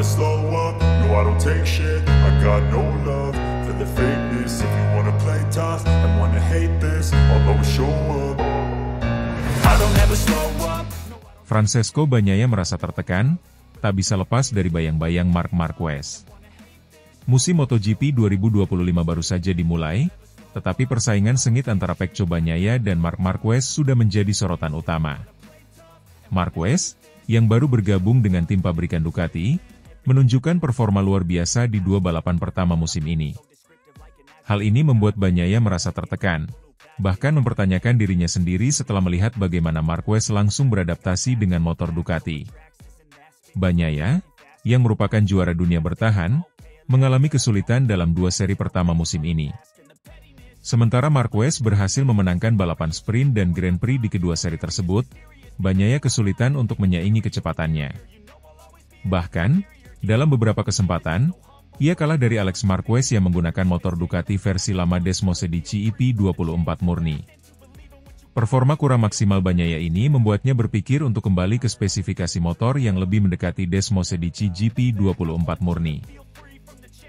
never slow up, no I don't take shit. I got no love for the fakeness. If you wanna play tough and wanna hate this, I'll always show up. I don't ever slow up. Francesco Bagnaia merasa tertekan, tak bisa lepas dari bayang-bayang Marc Marquez. Musim MotoGP 2025 baru saja dimulai, tetapi persaingan sengit antara Pecco Bagnaia dan Marc Marquez sudah menjadi sorotan utama. Marquez, yang baru bergabung dengan tim pabrikan Ducati, menunjukkan performa luar biasa di dua balapan pertama musim ini. Hal ini membuat Bagnaia merasa tertekan, bahkan mempertanyakan dirinya sendiri setelah melihat bagaimana Marquez langsung beradaptasi dengan motor Ducati. Bagnaia, yang merupakan juara dunia bertahan, mengalami kesulitan dalam dua seri pertama musim ini. Sementara Marquez berhasil memenangkan balapan sprint dan Grand Prix di kedua seri tersebut, Bagnaia kesulitan untuk menyaingi kecepatannya. Bahkan, dalam beberapa kesempatan, ia kalah dari Alex Marquez yang menggunakan motor Ducati versi lama Desmosedici EP24 murni. Performa kurang maksimal Bagnaia ini membuatnya berpikir untuk kembali ke spesifikasi motor yang lebih mendekati Desmosedici GP24 murni.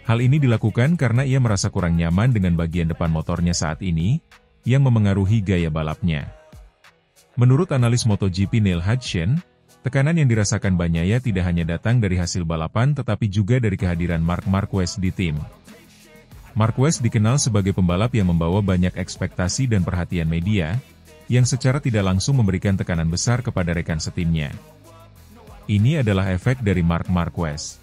Hal ini dilakukan karena ia merasa kurang nyaman dengan bagian depan motornya saat ini, yang memengaruhi gaya balapnya. Menurut analis MotoGP Neil Hudson, tekanan yang dirasakan Bagnaia tidak hanya datang dari hasil balapan tetapi juga dari kehadiran Marc Marquez di tim. Marquez dikenal sebagai pembalap yang membawa banyak ekspektasi dan perhatian media, yang secara tidak langsung memberikan tekanan besar kepada rekan setimnya. Ini adalah efek dari Marc Marquez.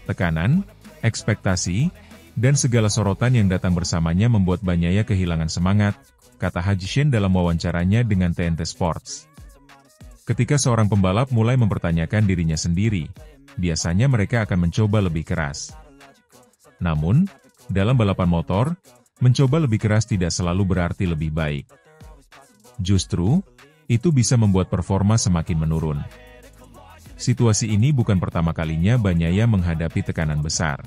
Tekanan, ekspektasi, dan segala sorotan yang datang bersamanya membuat Bagnaia kehilangan semangat, kata Hudson dalam wawancaranya dengan TNT Sports. Ketika seorang pembalap mulai mempertanyakan dirinya sendiri, biasanya mereka akan mencoba lebih keras. Namun, dalam balapan motor, mencoba lebih keras tidak selalu berarti lebih baik. Justru, itu bisa membuat performa semakin menurun. Situasi ini bukan pertama kalinya Bagnaia menghadapi tekanan besar.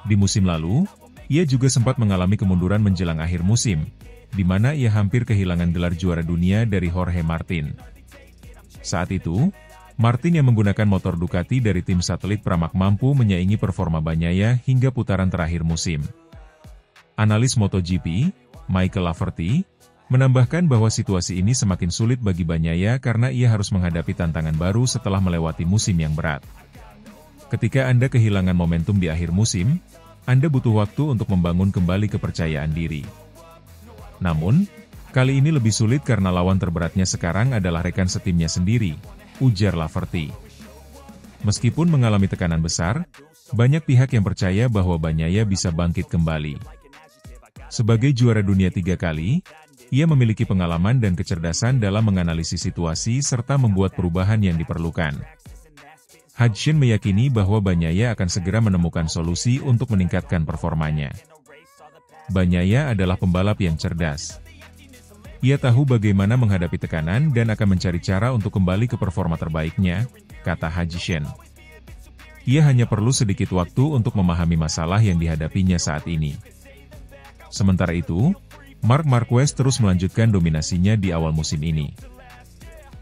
Di musim lalu, ia juga sempat mengalami kemunduran menjelang akhir musim, di mana ia hampir kehilangan gelar juara dunia dari Jorge Martin. Saat itu, Martin yang menggunakan motor Ducati dari tim satelit Pramac mampu menyaingi performa Bagnaia hingga putaran terakhir musim. Analis MotoGP, Michael Laverty, menambahkan bahwa situasi ini semakin sulit bagi Bagnaia karena ia harus menghadapi tantangan baru setelah melewati musim yang berat. Ketika Anda kehilangan momentum di akhir musim, Anda butuh waktu untuk membangun kembali kepercayaan diri. Namun, kali ini lebih sulit karena lawan terberatnya sekarang adalah rekan setimnya sendiri, ujar Laverty. Meskipun mengalami tekanan besar, banyak pihak yang percaya bahwa Bagnaia bisa bangkit kembali. Sebagai juara dunia 3 kali, ia memiliki pengalaman dan kecerdasan dalam menganalisis situasi serta membuat perubahan yang diperlukan. Hudson meyakini bahwa Bagnaia akan segera menemukan solusi untuk meningkatkan performanya. Bagnaia adalah pembalap yang cerdas. Ia tahu bagaimana menghadapi tekanan dan akan mencari cara untuk kembali ke performa terbaiknya, kata Hudson. Ia hanya perlu sedikit waktu untuk memahami masalah yang dihadapinya saat ini. Sementara itu, Marc Marquez terus melanjutkan dominasinya di awal musim ini.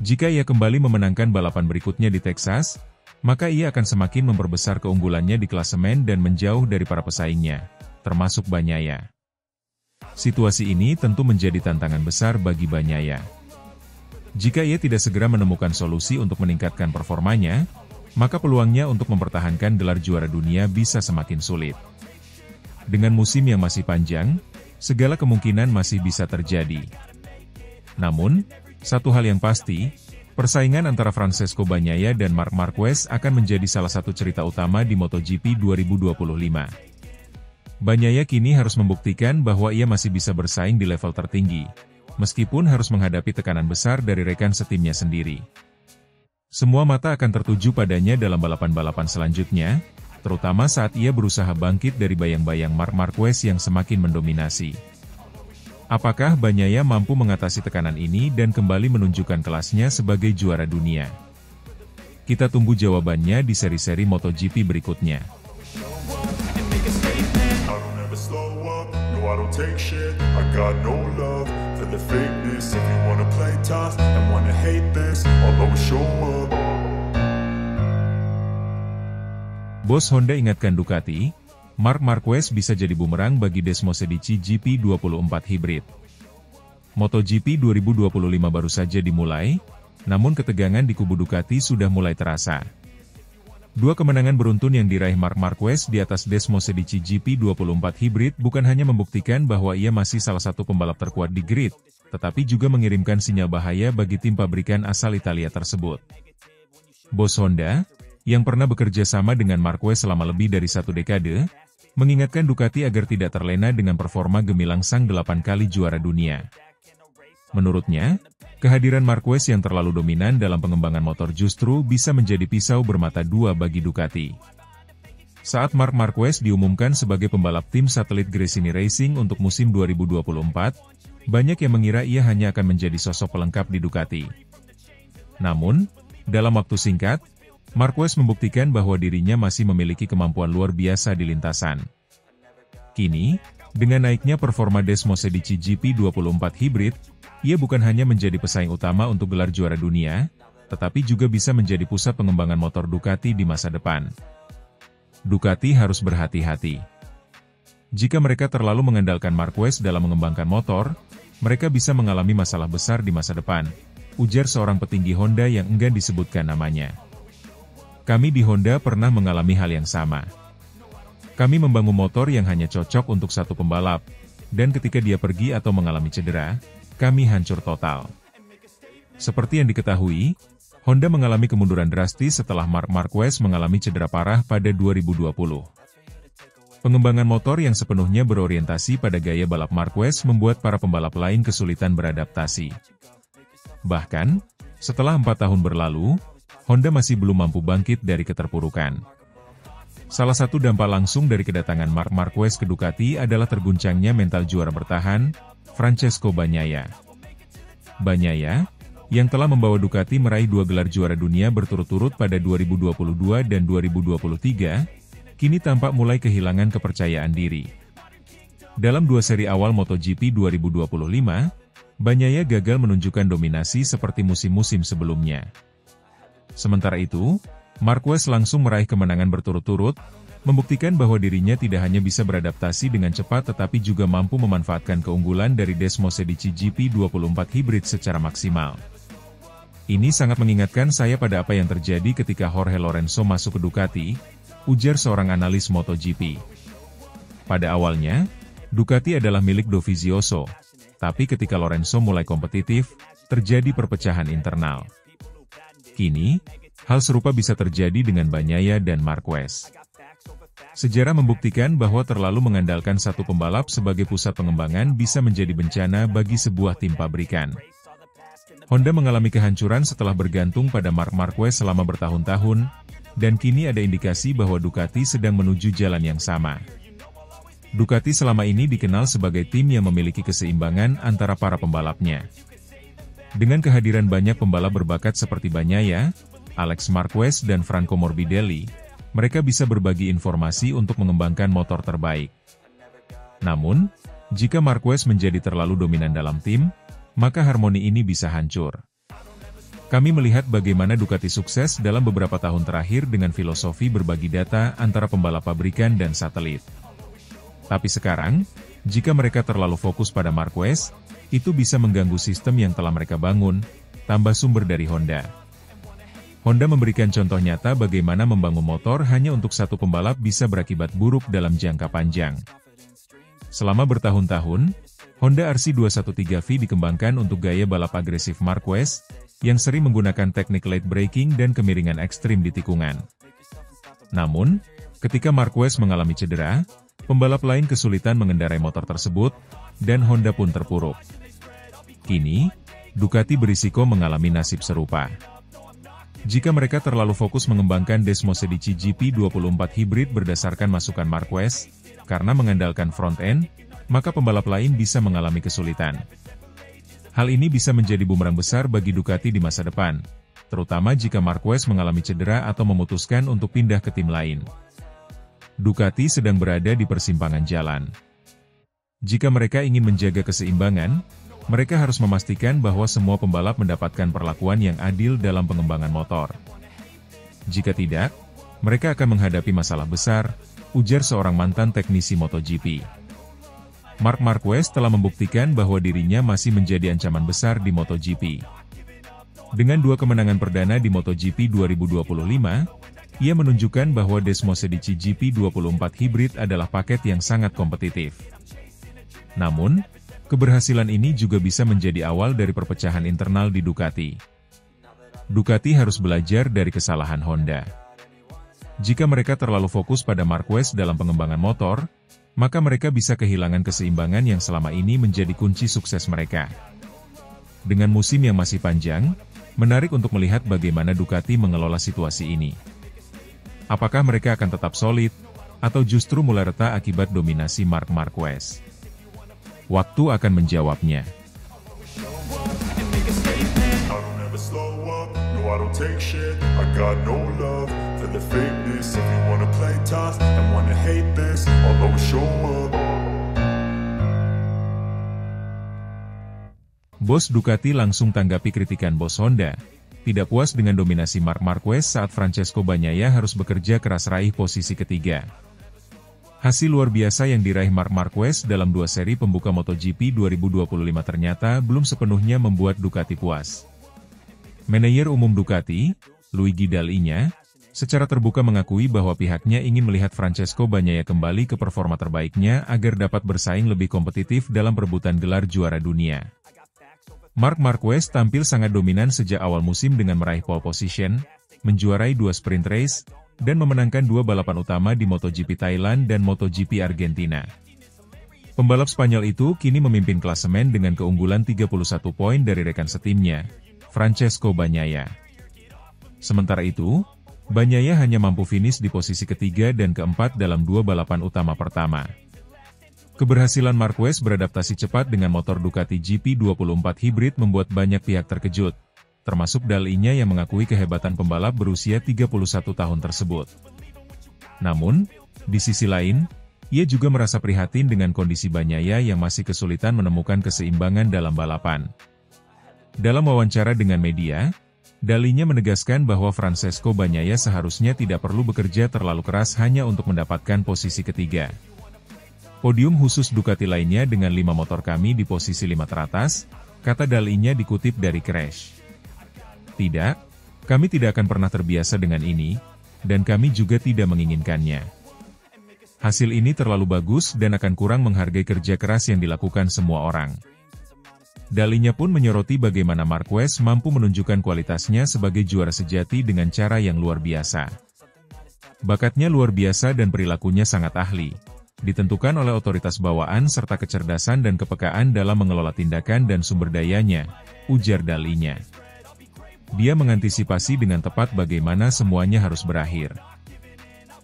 Jika ia kembali memenangkan balapan berikutnya di Texas, maka ia akan semakin memperbesar keunggulannya di klasemen dan menjauh dari para pesaingnya, termasuk Bagnaia. Situasi ini tentu menjadi tantangan besar bagi Bagnaia. Jika ia tidak segera menemukan solusi untuk meningkatkan performanya, maka peluangnya untuk mempertahankan gelar juara dunia bisa semakin sulit. Dengan musim yang masih panjang, segala kemungkinan masih bisa terjadi. Namun, satu hal yang pasti, persaingan antara Francesco Bagnaia dan Marc Marquez akan menjadi salah satu cerita utama di MotoGP 2025. Bagnaia kini harus membuktikan bahwa ia masih bisa bersaing di level tertinggi, meskipun harus menghadapi tekanan besar dari rekan setimnya sendiri. Semua mata akan tertuju padanya dalam balapan-balapan selanjutnya, terutama saat ia berusaha bangkit dari bayang-bayang Marc Marquez yang semakin mendominasi. Apakah Bagnaia mampu mengatasi tekanan ini dan kembali menunjukkan kelasnya sebagai juara dunia? Kita tunggu jawabannya di seri-seri MotoGP berikutnya. I don't take shit, I got no love for the fakeness. If you wanna play tough and wanna hate this, I'll always show up. Bos Honda ingatkan Ducati, Marc Marquez bisa jadi bumerang bagi Desmosedici GP24 Hybrid. MotoGP 2025 baru saja dimulai, namun ketegangan di kubu Ducati sudah mulai terasa. Dua kemenangan beruntun yang diraih Marc Marquez di atas Desmosedici GP24 Hybrid bukan hanya membuktikan bahwa ia masih salah satu pembalap terkuat di grid, tetapi juga mengirimkan sinyal bahaya bagi tim pabrikan asal Italia tersebut. Bos Honda, yang pernah bekerja sama dengan Marquez selama lebih dari 1 dekade, mengingatkan Ducati agar tidak terlena dengan performa gemilang sang 8 kali juara dunia. Menurutnya, kehadiran Marquez yang terlalu dominan dalam pengembangan motor justru bisa menjadi pisau bermata dua bagi Ducati. Saat Marc Marquez diumumkan sebagai pembalap tim satelit Gresini Racing untuk musim 2024, banyak yang mengira ia hanya akan menjadi sosok pelengkap di Ducati. Namun, dalam waktu singkat, Marquez membuktikan bahwa dirinya masih memiliki kemampuan luar biasa di lintasan. Kini, dengan naiknya performa Desmosedici GP24 Hybrid, ia bukan hanya menjadi pesaing utama untuk gelar juara dunia, tetapi juga bisa menjadi pusat pengembangan motor Ducati di masa depan. Ducati harus berhati-hati. Jika mereka terlalu mengandalkan Marquez dalam mengembangkan motor, mereka bisa mengalami masalah besar di masa depan, ujar seorang petinggi Honda yang enggan disebutkan namanya. Kami di Honda pernah mengalami hal yang sama. Kami membangun motor yang hanya cocok untuk satu pembalap, dan ketika dia pergi atau mengalami cedera, kami hancur total. Seperti yang diketahui, Honda mengalami kemunduran drastis setelah Marc Marquez mengalami cedera parah pada 2020. Pengembangan motor yang sepenuhnya berorientasi pada gaya balap Marquez membuat para pembalap lain kesulitan beradaptasi. Bahkan, setelah 4 tahun berlalu, Honda masih belum mampu bangkit dari keterpurukan. Salah satu dampak langsung dari kedatangan Marc Marquez ke Ducati adalah terguncangnya mental juara bertahan, Francesco Bagnaia. Bagnaia, yang telah membawa Ducati meraih 2 gelar juara dunia berturut-turut pada 2022 dan 2023, kini tampak mulai kehilangan kepercayaan diri. Dalam 2 seri awal MotoGP 2025, Bagnaia gagal menunjukkan dominasi seperti musim-musim sebelumnya. Sementara itu, Marquez langsung meraih kemenangan berturut-turut, membuktikan bahwa dirinya tidak hanya bisa beradaptasi dengan cepat tetapi juga mampu memanfaatkan keunggulan dari Desmosedici GP24 Hybrid secara maksimal. Ini sangat mengingatkan saya pada apa yang terjadi ketika Jorge Lorenzo masuk ke Ducati, ujar seorang analis MotoGP. Pada awalnya, Ducati adalah milik Dovizioso, tapi ketika Lorenzo mulai kompetitif, terjadi perpecahan internal. Kini, hal serupa bisa terjadi dengan Bagnaia dan Marquez. Sejarah membuktikan bahwa terlalu mengandalkan satu pembalap sebagai pusat pengembangan bisa menjadi bencana bagi sebuah tim pabrikan. Honda mengalami kehancuran setelah bergantung pada Marc Marquez selama bertahun-tahun, dan kini ada indikasi bahwa Ducati sedang menuju jalan yang sama. Ducati selama ini dikenal sebagai tim yang memiliki keseimbangan antara para pembalapnya. Dengan kehadiran banyak pembalap berbakat seperti Bagnaia, Alex Marquez dan Franco Morbidelli, mereka bisa berbagi informasi untuk mengembangkan motor terbaik. Namun, jika Marquez menjadi terlalu dominan dalam tim, maka harmoni ini bisa hancur. Kami melihat bagaimana Ducati sukses dalam beberapa tahun terakhir dengan filosofi berbagi data antara pembalap pabrikan dan satelit. Tapi sekarang, jika mereka terlalu fokus pada Marquez, itu bisa mengganggu sistem yang telah mereka bangun, tambah sumber dari Honda. Honda memberikan contoh nyata bagaimana membangun motor hanya untuk satu pembalap bisa berakibat buruk dalam jangka panjang. Selama bertahun-tahun, Honda RC213V dikembangkan untuk gaya balap agresif Marquez, yang sering menggunakan teknik late braking dan kemiringan ekstrim di tikungan. Namun, ketika Marquez mengalami cedera, pembalap lain kesulitan mengendarai motor tersebut, dan Honda pun terpuruk. Kini, Ducati berisiko mengalami nasib serupa. Jika mereka terlalu fokus mengembangkan Desmosedici GP24 Hybrid berdasarkan masukan Marquez, karena mengandalkan front end, maka pembalap lain bisa mengalami kesulitan. Hal ini bisa menjadi bumerang besar bagi Ducati di masa depan, terutama jika Marquez mengalami cedera atau memutuskan untuk pindah ke tim lain. Ducati sedang berada di persimpangan jalan. Jika mereka ingin menjaga keseimbangan, mereka harus memastikan bahwa semua pembalap mendapatkan perlakuan yang adil dalam pengembangan motor. Jika tidak, Mereka akan menghadapi masalah besar, ujar seorang mantan teknisi MotoGP. Marc Marquez telah membuktikan bahwa dirinya masih menjadi ancaman besar di MotoGP. Dengan 2 kemenangan perdana di MotoGP 2025, ia menunjukkan bahwa Desmosedici GP24 Hybrid adalah paket yang sangat kompetitif. Namun, keberhasilan ini juga bisa menjadi awal dari perpecahan internal di Ducati. Ducati harus belajar dari kesalahan Honda. Jika mereka terlalu fokus pada Marquez dalam pengembangan motor, maka mereka bisa kehilangan keseimbangan yang selama ini menjadi kunci sukses mereka. Dengan musim yang masih panjang, menarik untuk melihat bagaimana Ducati mengelola situasi ini. Apakah mereka akan tetap solid, atau justru mulai retak akibat dominasi Marc Marquez? Waktu akan menjawabnya. Bos Ducati langsung tanggapi kritikan bos Honda. Tidak puas dengan dominasi Marc Marquez saat Francesco Bagnaia harus bekerja keras raih posisi ketiga. Hasil luar biasa yang diraih Marc Marquez dalam 2 seri pembuka MotoGP 2025 ternyata belum sepenuhnya membuat Ducati puas. Manajer umum Ducati, Luigi Dall'Igna, secara terbuka mengakui bahwa pihaknya ingin melihat Francesco Bagnaia kembali ke performa terbaiknya agar dapat bersaing lebih kompetitif dalam perebutan gelar juara dunia. Marc Marquez tampil sangat dominan sejak awal musim dengan meraih pole position, menjuarai 2 sprint race, dan memenangkan 2 balapan utama di MotoGP Thailand dan MotoGP Argentina. Pembalap Spanyol itu kini memimpin klasemen dengan keunggulan 31 poin dari rekan setimnya, Francesco Bagnaia. Sementara itu, Bagnaia hanya mampu finish di posisi ketiga dan keempat dalam 2 balapan utama pertama. Keberhasilan Marquez beradaptasi cepat dengan motor Ducati GP24 Hybrid membuat banyak pihak terkejut, termasuk Dall'Igna yang mengakui kehebatan pembalap berusia 31 tahun tersebut. Namun, di sisi lain, ia juga merasa prihatin dengan kondisi Bagnaia yang masih kesulitan menemukan keseimbangan dalam balapan. Dalam wawancara dengan media, Dall'Igna menegaskan bahwa Francesco Bagnaia seharusnya tidak perlu bekerja terlalu keras hanya untuk mendapatkan posisi ketiga. Podium khusus Ducati lainnya dengan 5 motor kami di posisi 5 teratas, kata Dall'Igna dikutip dari Crash. Tidak, kami tidak akan pernah terbiasa dengan ini, dan kami juga tidak menginginkannya. Hasil ini terlalu bagus dan akan kurang menghargai kerja keras yang dilakukan semua orang. Dall'Igna pun menyoroti bagaimana Marquez mampu menunjukkan kualitasnya sebagai juara sejati dengan cara yang luar biasa. Bakatnya luar biasa dan perilakunya sangat ahli, ditentukan oleh otoritas bawaan serta kecerdasan dan kepekaan dalam mengelola tindakan dan sumber dayanya, ujar Dall'Igna. Dia mengantisipasi dengan tepat bagaimana semuanya harus berakhir.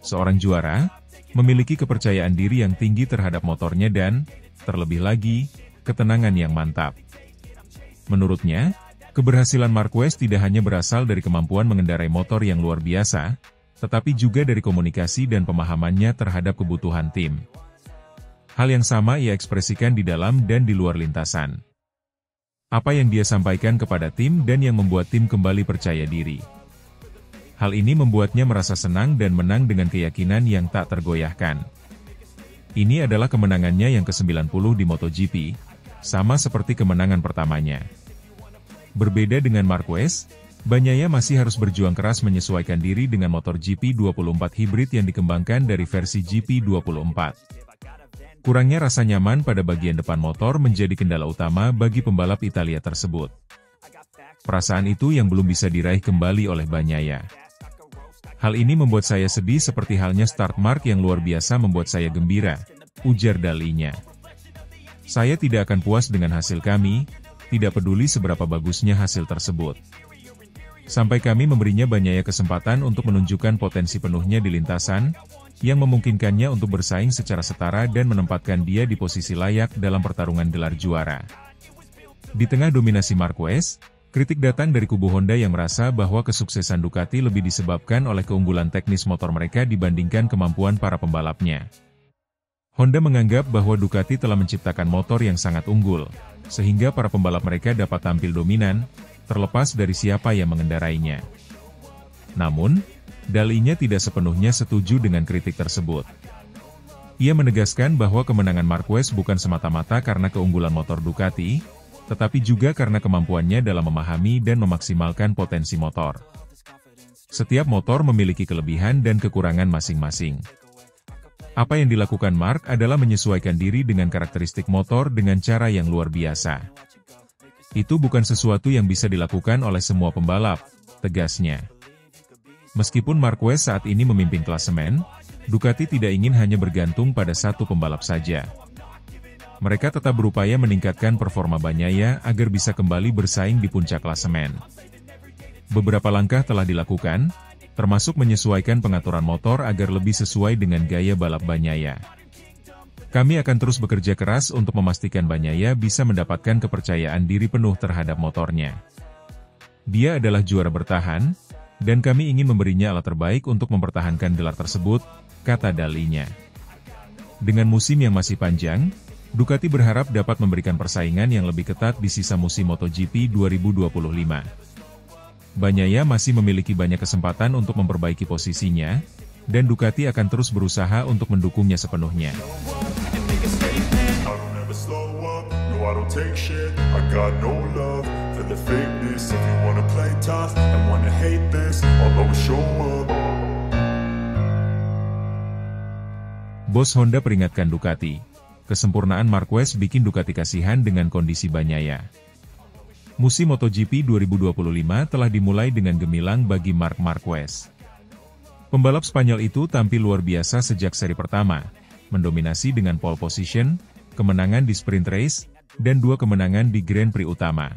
Seorang juara, memiliki kepercayaan diri yang tinggi terhadap motornya dan, terlebih lagi, ketenangan yang mantap. Menurutnya, keberhasilan Marquez tidak hanya berasal dari kemampuan mengendarai motor yang luar biasa, tetapi juga dari komunikasi dan pemahamannya terhadap kebutuhan tim. Hal yang sama ia ekspresikan di dalam dan di luar lintasan. Apa yang dia sampaikan kepada tim dan yang membuat tim kembali percaya diri. Hal ini membuatnya merasa senang dan menang dengan keyakinan yang tak tergoyahkan. Ini adalah kemenangannya yang ke-90 di MotoGP, sama seperti kemenangan pertamanya. Berbeda dengan Marquez, Bagnaia masih harus berjuang keras menyesuaikan diri dengan motor GP24 Hybrid yang dikembangkan dari versi GP24. Kurangnya rasa nyaman pada bagian depan motor menjadi kendala utama bagi pembalap Italia tersebut. Perasaan itu yang belum bisa diraih kembali oleh Bagnaia. Hal ini membuat saya sedih seperti halnya start mark yang luar biasa membuat saya gembira, ujar Dall'Igna. Saya tidak akan puas dengan hasil kami, tidak peduli seberapa bagusnya hasil tersebut. Sampai kami memberinya Bagnaia kesempatan untuk menunjukkan potensi penuhnya di lintasan, yang memungkinkannya untuk bersaing secara setara dan menempatkan dia di posisi layak dalam pertarungan gelar juara. Di tengah dominasi Marquez, kritik datang dari kubu Honda yang merasa bahwa kesuksesan Ducati lebih disebabkan oleh keunggulan teknis motor mereka dibandingkan kemampuan para pembalapnya. Honda menganggap bahwa Ducati telah menciptakan motor yang sangat unggul, sehingga para pembalap mereka dapat tampil dominan, terlepas dari siapa yang mengendarainya. Namun, Dalinya tidak sepenuhnya setuju dengan kritik tersebut. Ia menegaskan bahwa kemenangan Marquez bukan semata-mata karena keunggulan motor Ducati, tetapi juga karena kemampuannya dalam memahami dan memaksimalkan potensi motor. Setiap motor memiliki kelebihan dan kekurangan masing-masing. Apa yang dilakukan Mark adalah menyesuaikan diri dengan karakteristik motor dengan cara yang luar biasa. Itu bukan sesuatu yang bisa dilakukan oleh semua pembalap, tegasnya. Meskipun Marquez saat ini memimpin klasemen, Ducati tidak ingin hanya bergantung pada satu pembalap saja. Mereka tetap berupaya meningkatkan performa Bagnaia agar bisa kembali bersaing di puncak klasemen. Beberapa langkah telah dilakukan, termasuk menyesuaikan pengaturan motor agar lebih sesuai dengan gaya balap Bagnaia. Kami akan terus bekerja keras untuk memastikan Bagnaia bisa mendapatkan kepercayaan diri penuh terhadap motornya. Dia adalah juara bertahan, dan kami ingin memberinya alat terbaik untuk mempertahankan gelar tersebut, kata dalinya. Dengan musim yang masih panjang, Ducati berharap dapat memberikan persaingan yang lebih ketat di sisa musim MotoGP 2025. Bagnaia masih memiliki banyak kesempatan untuk memperbaiki posisinya, dan Ducati akan terus berusaha untuk mendukungnya sepenuhnya. Bos Honda peringatkan Ducati, kesempurnaan Marquez bikin Ducati kasihan dengan kondisi Bagnaia. Musim MotoGP 2025 telah dimulai dengan gemilang bagi Marc Marquez. Pembalap Spanyol itu tampil luar biasa sejak seri pertama, mendominasi dengan pole position, kemenangan di sprint race, dan 2 kemenangan di Grand Prix utama.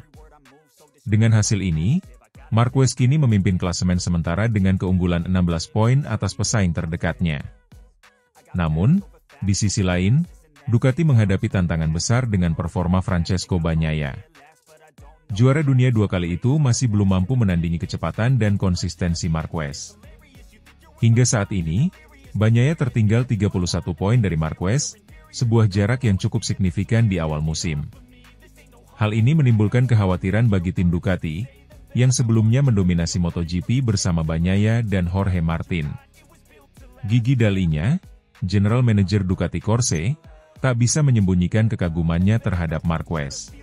Dengan hasil ini, Marquez kini memimpin klasemen sementara dengan keunggulan 16 poin atas pesaing terdekatnya. Namun, di sisi lain, Ducati menghadapi tantangan besar dengan performa Francesco Bagnaia. Juara dunia 2 kali itu masih belum mampu menandingi kecepatan dan konsistensi Marquez. Hingga saat ini, Bagnaia tertinggal 31 poin dari Marquez, sebuah jarak yang cukup signifikan di awal musim. Hal ini menimbulkan kekhawatiran bagi tim Ducati, yang sebelumnya mendominasi MotoGP bersama Bagnaia dan Jorge Martin. Gigi dalinya, General Manager Ducati Corse, tak bisa menyembunyikan kekagumannya terhadap Marquez.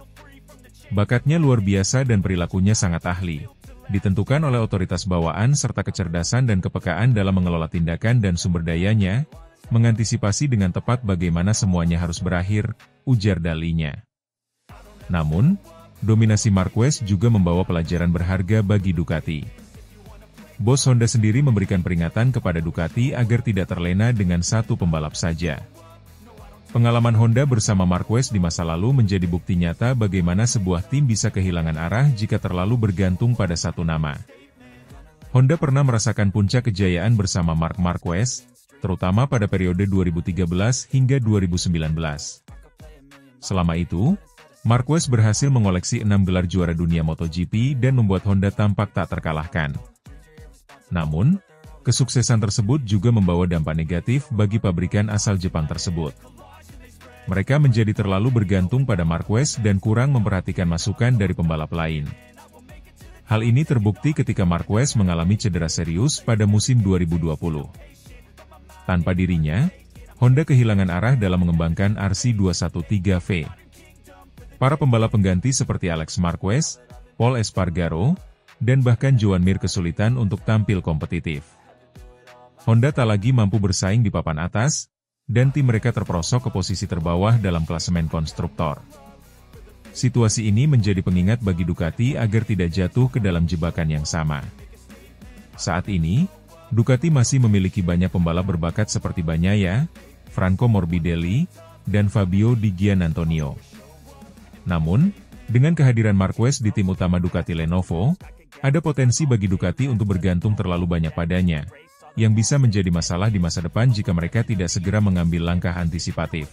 Bakatnya luar biasa dan perilakunya sangat ahli, ditentukan oleh otoritas bawaan serta kecerdasan dan kepekaan dalam mengelola tindakan dan sumber dayanya, mengantisipasi dengan tepat bagaimana semuanya harus berakhir, ujar dalinya. Namun, dominasi Marquez juga membawa pelajaran berharga bagi Ducati. Bos Honda sendiri memberikan peringatan kepada Ducati agar tidak terlena dengan satu pembalap saja. Pengalaman Honda bersama Marquez di masa lalu menjadi bukti nyata bagaimana sebuah tim bisa kehilangan arah jika terlalu bergantung pada satu nama. Honda pernah merasakan puncak kejayaan bersama Marc Marquez, terutama pada periode 2013 hingga 2019. Selama itu, Marquez berhasil mengoleksi 6 gelar juara dunia MotoGP dan membuat Honda tampak tak terkalahkan. Namun, kesuksesan tersebut juga membawa dampak negatif bagi pabrikan asal Jepang tersebut. Mereka menjadi terlalu bergantung pada Marquez dan kurang memperhatikan masukan dari pembalap lain. Hal ini terbukti ketika Marquez mengalami cedera serius pada musim 2020. Tanpa dirinya, Honda kehilangan arah dalam mengembangkan RC213V. Para pembalap pengganti seperti Alex Marquez, Pol Espargaro, dan bahkan Joan Mir kesulitan untuk tampil kompetitif. Honda tak lagi mampu bersaing di papan atas, dan tim mereka terperosok ke posisi terbawah dalam klasemen konstruktor. Situasi ini menjadi pengingat bagi Ducati agar tidak jatuh ke dalam jebakan yang sama. Saat ini, Ducati masih memiliki banyak pembalap berbakat seperti Bagnaia, Franco Morbidelli, dan Fabio Di Giannantonio. Namun, dengan kehadiran Marquez di tim utama Ducati Lenovo, ada potensi bagi Ducati untuk bergantung terlalu banyak padanya, yang bisa menjadi masalah di masa depan jika mereka tidak segera mengambil langkah antisipatif.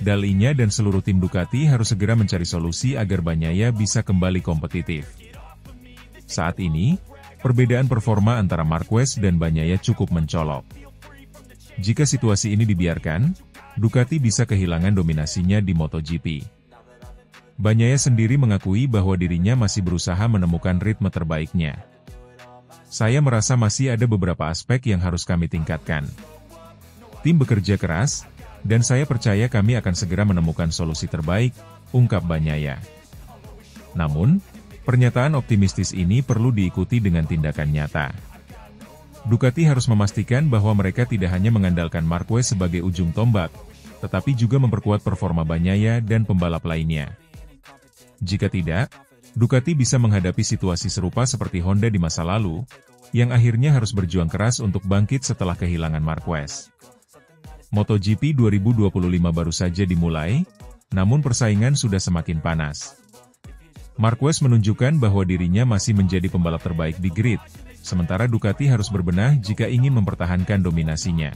Dalinya dan seluruh tim Ducati harus segera mencari solusi agar Bagnaia bisa kembali kompetitif. Saat ini, perbedaan performa antara Marquez dan Bagnaia cukup mencolok. Jika situasi ini dibiarkan, Ducati bisa kehilangan dominasinya di MotoGP. Bagnaia sendiri mengakui bahwa dirinya masih berusaha menemukan ritme terbaiknya. saya merasa masih ada beberapa aspek yang harus kami tingkatkan. Tim bekerja keras, dan saya percaya kami akan segera menemukan solusi terbaik, ungkap Bagnaia. Namun, pernyataan optimistis ini perlu diikuti dengan tindakan nyata. Ducati harus memastikan bahwa mereka tidak hanya mengandalkan Marquez sebagai ujung tombak, tetapi juga memperkuat performa Bagnaia dan pembalap lainnya. Jika tidak, Ducati bisa menghadapi situasi serupa seperti Honda di masa lalu, yang akhirnya harus berjuang keras untuk bangkit setelah kehilangan Marquez. MotoGP 2025 baru saja dimulai, namun persaingan sudah semakin panas. Marquez menunjukkan bahwa dirinya masih menjadi pembalap terbaik di grid, sementara Ducati harus berbenah jika ingin mempertahankan dominasinya.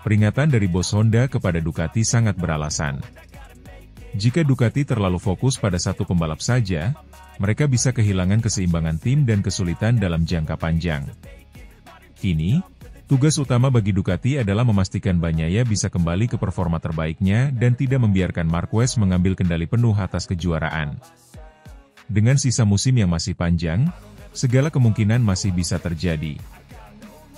Peringatan dari bos Honda kepada Ducati sangat beralasan. Jika Ducati terlalu fokus pada satu pembalap saja, mereka bisa kehilangan keseimbangan tim dan kesulitan dalam jangka panjang. Kini, tugas utama bagi Ducati adalah memastikan Bagnaia bisa kembali ke performa terbaiknya dan tidak membiarkan Marquez mengambil kendali penuh atas kejuaraan. Dengan sisa musim yang masih panjang, segala kemungkinan masih bisa terjadi.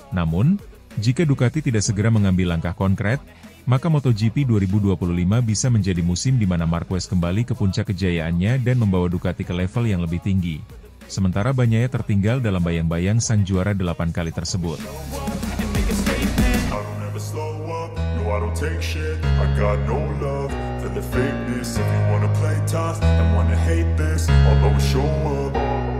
Namun, jika Ducati tidak segera mengambil langkah konkret, maka MotoGP 2025 bisa menjadi musim di mana Marquez kembali ke puncak kejayaannya dan membawa Ducati ke level yang lebih tinggi. Sementara Bagnaia tertinggal dalam bayang-bayang sang juara 8 kali tersebut. I don't take shit, I got no love for the fakeness. If you wanna play tough and wanna hate this, I'll always show up.